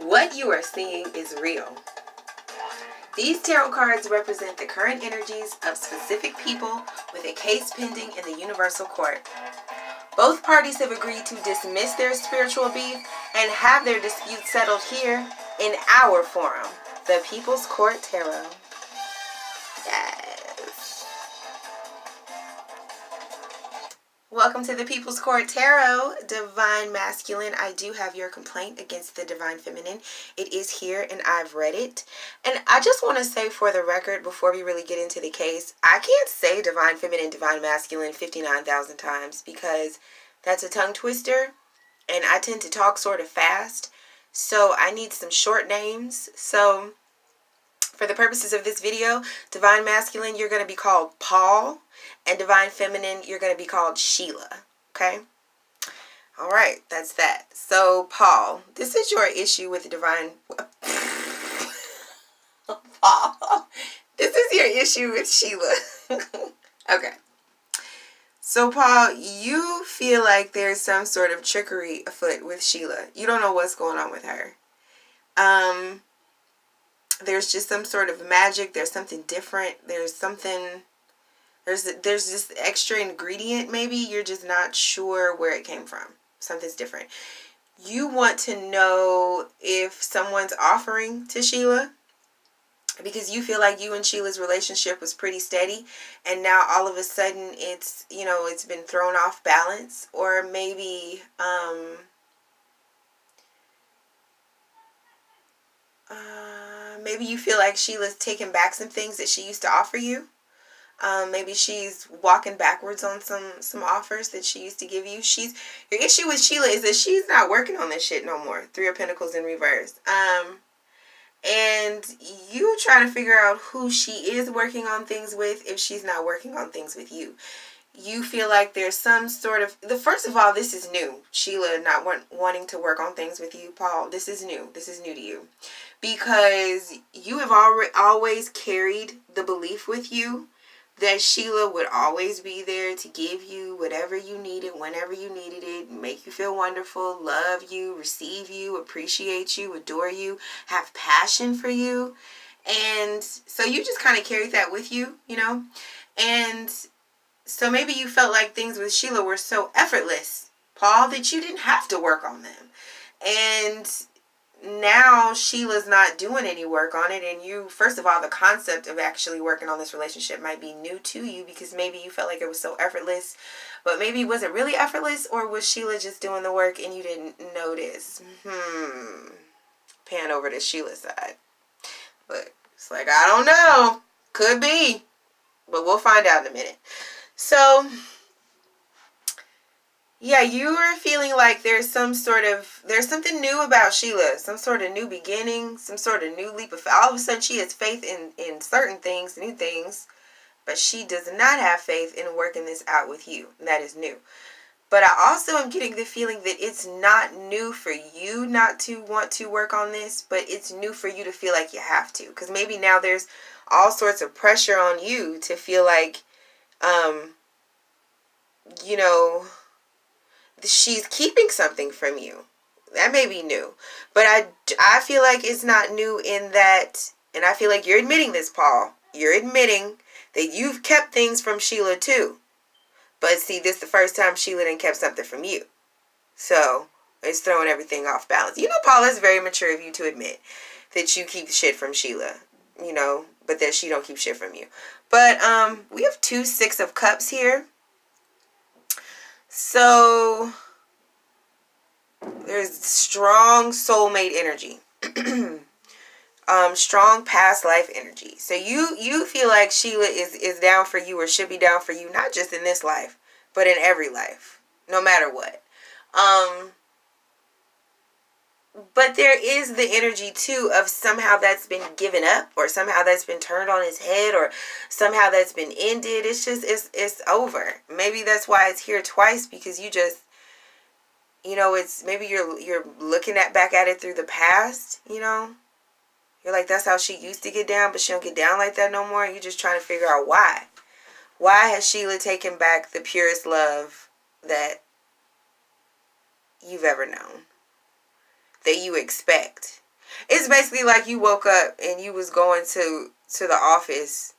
What you are seeing is real. These tarot cards represent the current energies of specific people with a case pending in the Universal Court. Both parties have agreed to dismiss their spiritual beef and have their dispute settled here in our forum, the People's Court Tarot. Yes. Welcome to the People's Court Tarot, Divine Masculine. I do have your complaint against the Divine Feminine. It is here and I've read it. And I just want to say for the record, before we really get into the case, I can't say Divine Feminine, Divine Masculine 59,000 times because that's a tongue twister. And I tend to talk sort of fast. So I need some short names. So for the purposes of this video, Divine Masculine, you're going to be called Paul. And Divine Feminine, you're going to be called Sheila. Okay? Alright, that's that. So, Paul, this is your issue with Divine... Paul, this is your issue with Sheila. Okay. So, Paul, you feel like there's some sort of trickery afoot with Sheila. You don't know what's going on with her. There's just some sort of magic. There's something different. There's something... There's this extra ingredient, maybe. You're just not sure where it came from. Something's different. You want to know if someone's offering to Sheila because you feel like you and Sheila's relationship was pretty steady and now all of a sudden it's, you know, it's been thrown off balance. Or maybe, maybe you feel like Sheila's taking back some things that she used to offer you. Maybe she's walking backwards on some offers that she used to give you. Your issue with Sheila is that she's not working on this shit no more. Three of Pentacles in reverse. And you try to figure out who she is working on things with if she's not working on things with you. You feel like there's some sort of... First of all, this is new. Sheila not wanting to work on things with you, Paul. This is new. This is new to you. Because you have always carried the belief with you that Sheila would always be there to give you whatever you needed, whenever you needed it, make you feel wonderful, love you, receive you, appreciate you, adore you, have passion for you. And so you just kind of carried that with you, you know? And so maybe you felt like things with Sheila were so effortless, Paul, that you didn't have to work on them. And now Sheila's not doing any work on it, and you, first of all, the concept of actually working on this relationship might be new to you because maybe you felt like it was so effortless, but maybe was it really effortless, or was Sheila just doing the work and you didn't notice? Pan over to Sheila's side. But it's like, I don't know. Could be. But we'll find out in a minute. So... yeah, you are feeling like there's something new about Sheila, some sort of new beginning, some sort of new leap of faith. All of a sudden she has faith in certain things, new things, but she does not have faith in working this out with you. And that is new. But I also am getting the feeling that it's not new for you not to want to work on this, but it's new for you to feel like you have to. Because maybe now there's all sorts of pressure on you to feel like, you know... she's keeping something from you. That may be new. But I feel like it's not new in that, and I feel like you're admitting this, Paul. You're admitting that you've kept things from Sheila too. But see, this is the first time Sheila done kept something from you. So, it's throwing everything off balance. You know, Paul, it's very mature of you to admit that you keep shit from Sheila. You know, but that she don't keep shit from you. But, we have 2 6 of Cups here. So, there's strong soulmate energy. Strong past life energy. So, you feel like Sheila is down for you or should be down for you, not just in this life, but in every life, no matter what. But there is the energy, too, of somehow that's been given up, or somehow that's been turned on its head, or somehow that's been ended. It's just, it's over. Maybe that's why it's here twice, because you just, you know, it's, maybe you're looking back at it through the past, you know? You're like, that's how she used to get down, but she don't get down like that no more. You're just trying to figure out why. Why has Sheila taken back the purest love that you've ever known? That you expect. It's basically like you woke up and you was going to the office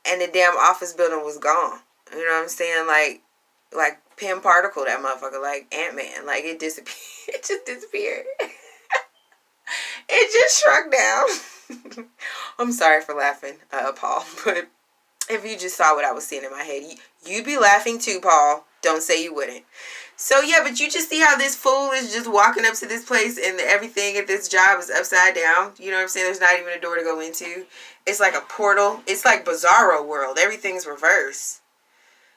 and the damn office building was gone. You know what I'm saying? Like Pym Particle, that motherfucker, like Ant-Man. Like it disappeared. It just disappeared. It just shrunk down. I'm sorry for laughing, Paul, but if you just saw what I was seeing in my head, you'd be laughing too, Paul. Don't say you wouldn't. So yeah, but you just see how this fool is just walking up to this place and everything at this job is upside down. You know what I'm saying? There's not even a door to go into. It's like a portal. It's like Bizarro World. Everything's reversed.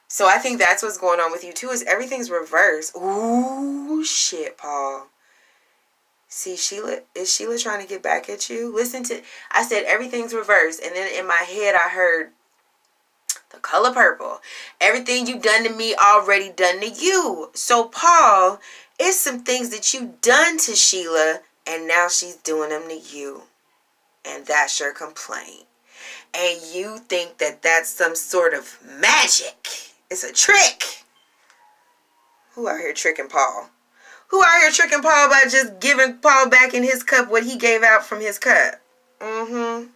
So I think that's what's going on with you too, is everything's reversed. Ooh, shit, Paul. See, is Sheila trying to get back at you? Listen to, I said everything's reversed. And then in my head, I heard the color purple. Everything you done to me already done to you. So Paul, it's some things that you done to Sheila and now she's doing them to you. And that's your complaint. And you think that that's some sort of magic. It's a trick. Who out here tricking Paul? Who out here tricking Paul by just giving Paul back in his cup what he gave out from his cup? Paul,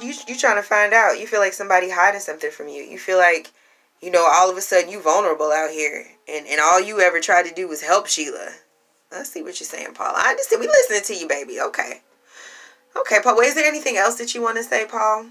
you trying to find out. You feel like somebody hiding something from you. You feel like, you know, all of a sudden you vulnerable out here. And all you ever tried to do was help Sheila. Let's see what you're saying, Paul. I understand. We listening to you, baby. Okay. Okay, Paul. Well, is there anything else that you want to say, Paul?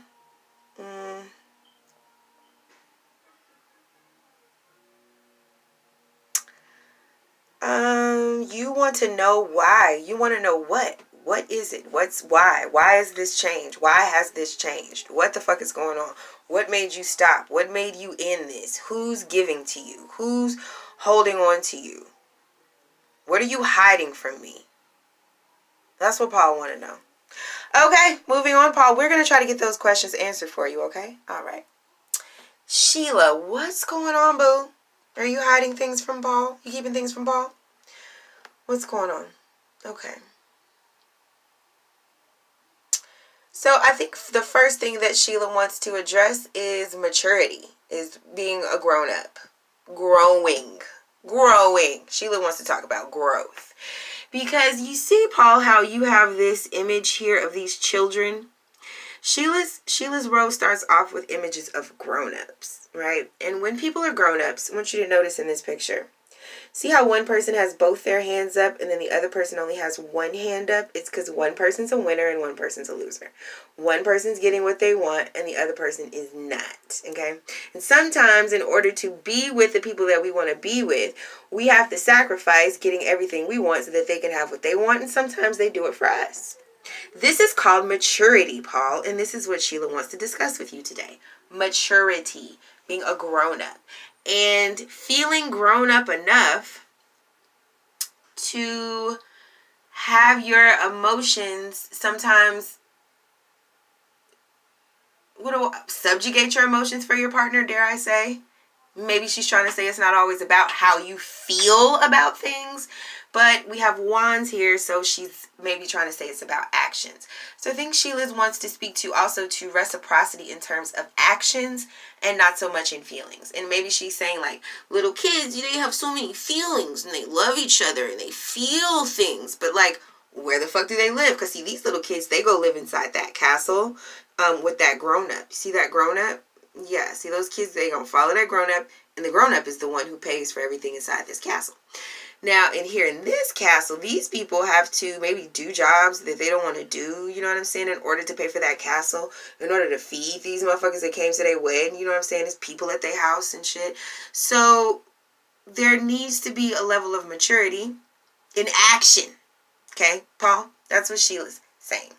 You want to know why. You want to know what. What is it? Why? Why is this changed? Why has this changed? What the fuck is going on? What made you stop? What made you end this? Who's giving to you? Who's holding on to you? What are you hiding from me? That's what Paul want to know. Okay, moving on, Paul. We're going to try to get those questions answered for you, okay? All right. Sheila, what's going on, boo? Are you hiding things from Paul? You keeping things from Paul? What's going on? Okay. So I think the first thing that Sheila wants to address is maturity, is being a grown-up, growing. Sheila wants to talk about growth. Because you see, Paul, how you have this image here of these children. Sheila's row starts off with images of grown-ups, right? And when people are grown-ups, I want you to notice in this picture. See how one person has both their hands up and then the other person only has one hand up? It's because one person's a winner and one person's a loser. One person's getting what they want and the other person is not, okay? And sometimes in order to be with the people that we want to be with, we have to sacrifice getting everything we want so that they can have what they want, and sometimes they do it for us. This is called maturity, Paul, and this is what Sheila wants to discuss with you today. Maturity, being a grown-up. And feeling grown up enough to have your emotions sometimes subjugate your emotions for your partner, dare I say. Maybe she's trying to say it's not always about how you feel about things, but we have wands here, so she's maybe trying to say it's about actions. So I think Sheila wants to speak to also to reciprocity in terms of actions and not so much in feelings. And maybe she's saying like, little kids, they have so many feelings and they love each other and they feel things, but like, where the fuck do they live? Because see, these little kids, they go live inside that castle with that grown-up. See that grown-up? Yeah, see those kids, they gonna follow that grown-up, and the grown-up is the one who pays for everything inside this castle. Now, in here in this castle, these people have to maybe do jobs that they don't want to do, you know what I'm saying, in order to pay for that castle, in order to feed these motherfuckers that came to their wedding, you know what I'm saying, there's people at their house and shit. So, there needs to be a level of maturity in action, okay, Paul? That's what Sheila's saying.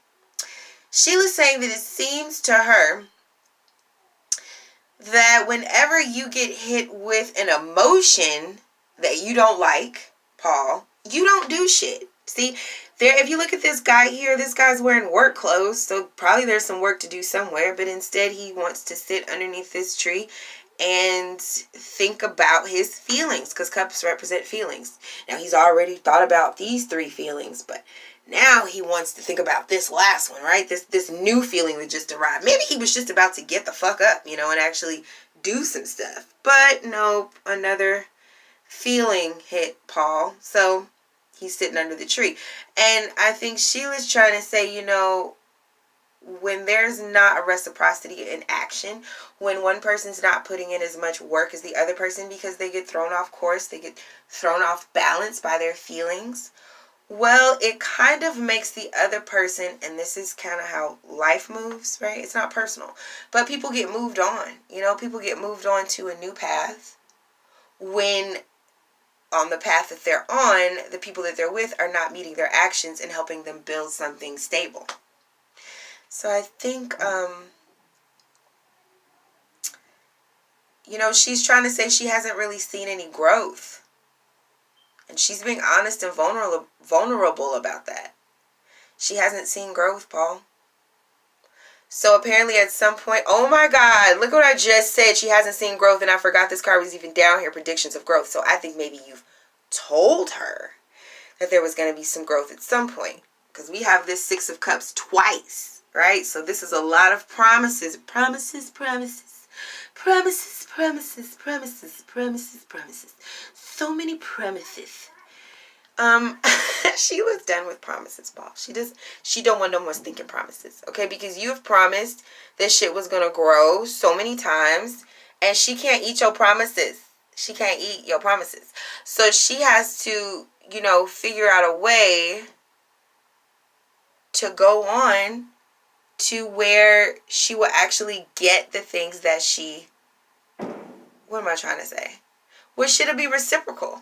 Sheila's saying that it seems to her that whenever you get hit with an emotion that you don't like, Paul, you don't do shit. See, there, if you look at this guy here, this guy's wearing work clothes, so probably there's some work to do somewhere, but instead he wants to sit underneath this tree and think about his feelings, because cups represent feelings. Now, he's already thought about these 3 feelings, but now he wants to think about this last one, right? This new feeling that just arrived. Maybe he was just about to get the fuck up, and actually do some stuff. But nope, another feeling hit Paul. So He's sitting under the tree. And I think Sheila's trying to say, you know, when there's not a reciprocity in action, when one person's not putting in as much work as the other person because they get thrown off course, they get thrown off balance by their feelings, well, it kind of makes the other person, and this is kind of how life moves, right? It's not personal, but people get moved on. You know, people get moved on to a new path when on the path that they're on, the people that they're with are not meeting their actions and helping them build something stable. So I think, you know, she's trying to say she hasn't really seen any growth. And she's being honest and vulnerable about that. She hasn't seen growth, Paul. So apparently at some point, oh my God, look what I just said. She hasn't seen growth, and I forgot this card was even down here, predictions of growth. So I think maybe you've told her that there was going to be some growth at some point. Because we have this Six of Cups twice, right? So this is a lot of promises. Promises, promises. Promises, promises, promises, promises, promises. So many promises. Sheila's done with promises, Paul. She don't want no more stinking promises, okay? Because you've promised that shit was gonna grow so many times, and she can't eat your promises. She can't eat your promises. So she has to, you know, figure out a way to go on to where she will actually get the things that she, what am I trying to say? Where should it be reciprocal?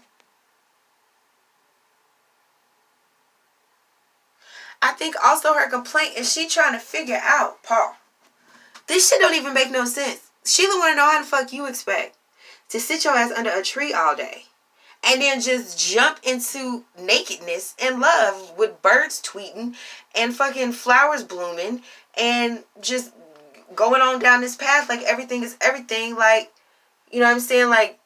I think also her complaint is she trying to figure out, Paul, this shit don't even make no sense. Sheila want to know how the fuck you expect to sit your ass under a tree all day and then just jump into nakedness and love with birds tweeting and fucking flowers blooming and just going on down this path like everything is everything. Like, you know what I'm saying? Like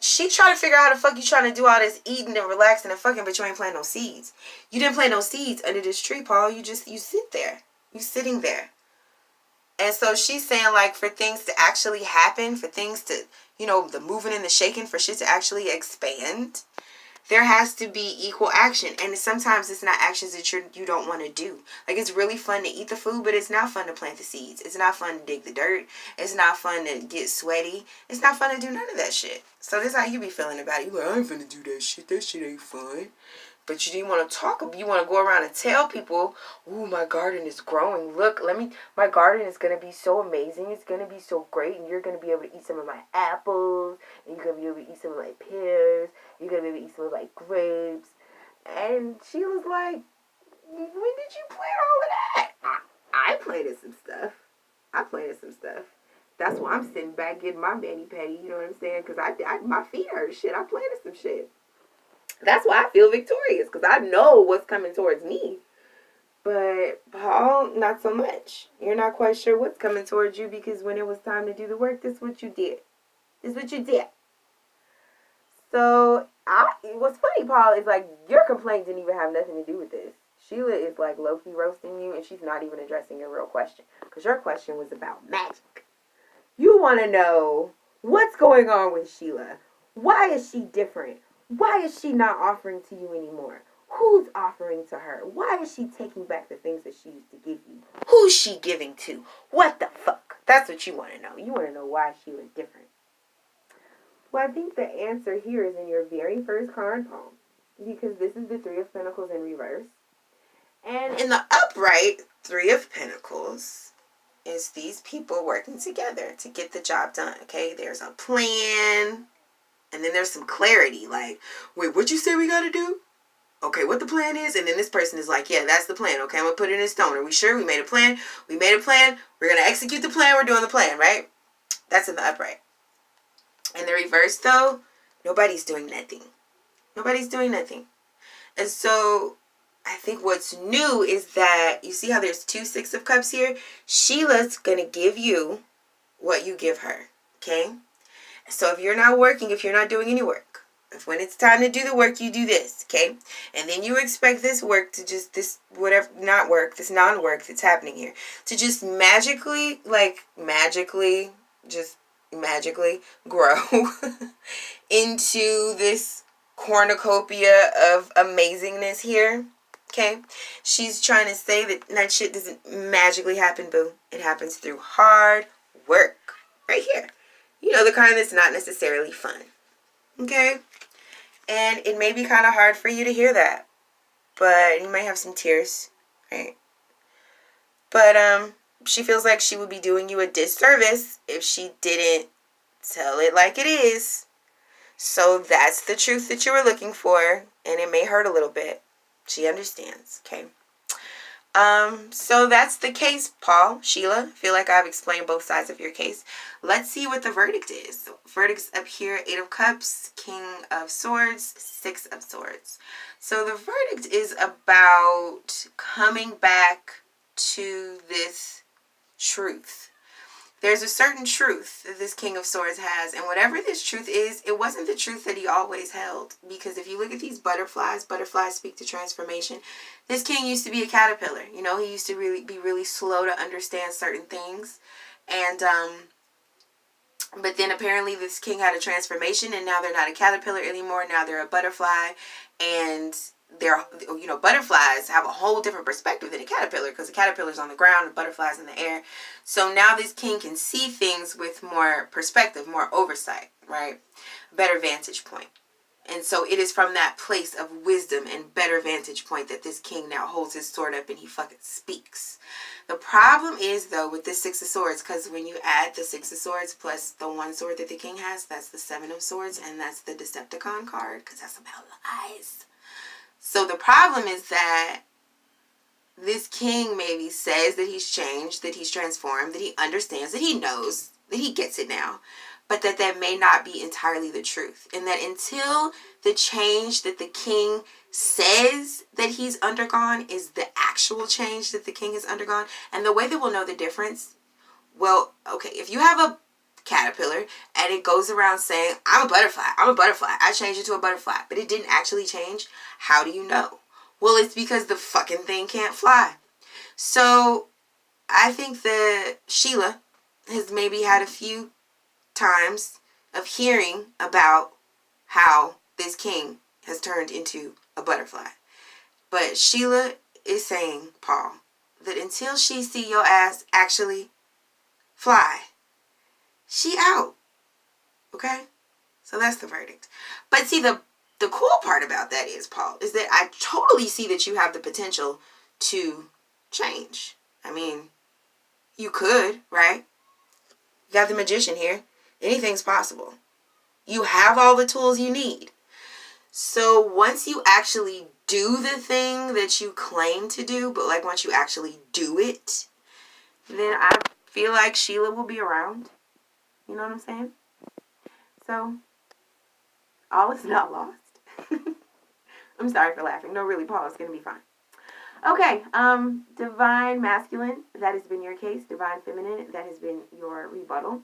she trying to figure out how the fuck you trying to do all this eating and relaxing and fucking, but you ain't planting no seeds. You didn't plant no seeds under this tree, Paul. You sit there. You sitting there. And so she's saying, like, for things to actually happen, for things to, you know, the moving and the shaking, for shit to actually expand, there has to be equal action. And sometimes it's not actions that you don't want to do. Like, it's really fun to eat the food, but it's not fun to plant the seeds. It's not fun to dig the dirt. It's not fun to get sweaty. It's not fun to do none of that shit. So this is how you be feeling about it. You like, I ain't finna do that shit. That shit ain't fun. But you didn't want to talk. You want to go around and tell people, ooh, my garden is growing. Look, my garden is going to be so amazing. It's going to be so great. And you're going to be able to eat some of my apples. And you're going to be able to eat some of my pears. You're going to be able to eat some of my grapes. And she was like, when did you plant all of that? I planted some stuff. That's why I'm sitting back getting my mani-pedi. You know what I'm saying? Because my feet hurt. Shit, I planted some shit. That's why I feel victorious, because I know what's coming towards me. But Paul, not so much. You're not quite sure what's coming towards you, because when it was time to do the work, this is what you did. So, what's funny, Paul, is like your complaint didn't even have nothing to do with this. Sheila is like low-key roasting you, and she's not even addressing your real question, because your question was about magic. You want to know what's going on with Sheila. Why is she different? Why is she not offering to you anymore? Who's offering to her? Why is she taking back the things that she used to give you? Who's she giving to? What the fuck? That's what you want to know. You want to know why she was different. Well, I think the answer here is in your very first card, Paul. Because this is the Three of Pentacles in reverse. And in the upright, Three of Pentacles is these people working together to get the job done, okay? There's a plan. And then there's some clarity, like, wait, what you say we gotta do? Okay, what the plan is? And then this person is like, yeah, that's the plan. Okay, I'm gonna put it in stone. Are we sure? We made a plan. We're gonna execute the plan. We're doing the plan, right? That's in the upright. In the reverse, though, nobody's doing nothing. And so I think what's new is that, you see how there's two Six of Cups here? Sheila's gonna give you what you give her, okay? So if you're not working, if you're not doing any work, if when it's time to do the work, you do this, okay? And then you expect this work to just, this non-work that's happening here, to just magically grow into this cornucopia of amazingness here. Okay? She's trying to say that that shit doesn't magically happen, boo. It happens through hard work. Right here. You know, the kind that's not necessarily fun. Okay? And it may be kind of hard for you to hear that. But you might have some tears. Right? But, she feels like she would be doing you a disservice if she didn't tell it like it is. So that's the truth that you were looking for, and it may hurt a little bit. She understands, okay? So that's the case, Paul, Sheila. I feel like I've explained both sides of your case. Let's see what the verdict is. So, verdict's up here, 8 of Cups, King of Swords, 6 of Swords. So the verdict is about coming back to this truth. There's a certain truth that this King of Swords has, and whatever this truth is, it wasn't the truth that he always held. Because if you look at these butterflies speak to transformation. This king used to be a caterpillar. You know, he used to be really slow to understand certain things. And, but then apparently this king had a transformation, and now they're not a caterpillar anymore. Now they're a butterfly, and they're, you know, butterflies have a whole different perspective than a caterpillar, because the caterpillar's on the ground and butterflies in the air. So now this king can see things with more perspective, more oversight, right? Better vantage point. And so it is from that place of wisdom and better vantage point that this king now holds his sword up and he fucking speaks. The problem is, though, with this 6 of Swords, because when you add the 6 of Swords plus the 1 sword that the king has, that's the 7 of Swords, and that's the Decepticon card, because that's about lies. So the problem is that this king maybe says that he's changed, that he's transformed, that he understands, that he knows, that he gets it now, but that may not be entirely the truth. And that until the change that the king says that he's undergone is the actual change that the king has undergone. And the way that we'll know the difference, well, okay, if you have a caterpillar and it goes around saying, I'm a butterfly, I changed it to a butterfly, but it didn't actually change, how do you know? Well, it's because the fucking thing can't fly. So I think that Sheila has maybe had a few times of hearing about how this king has turned into a butterfly. But Sheila is saying, Paul, that until she see your ass actually fly, she out. Okay? So that's the verdict. But see, the cool part about that is, Paul, is that I totally see that you have the potential to change. I mean, you could, right? You got the magician here. Anything's possible. You have all the tools you need. So once you actually do the thing that you claim to do, but like once you actually do it, then I feel like Sheila will be around. You know what I'm saying? So, all is not lost. I'm sorry for laughing. No, really, Paul, it's going to be fine. Okay, Divine Masculine, that has been your case. Divine Feminine, that has been your rebuttal.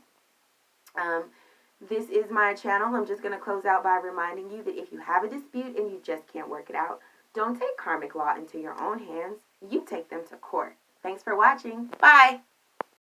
This is my channel. I'm just going to close out by reminding you that if you have a dispute and you just can't work it out, don't take karmic law into your own hands. You take them to court. Thanks for watching. Bye.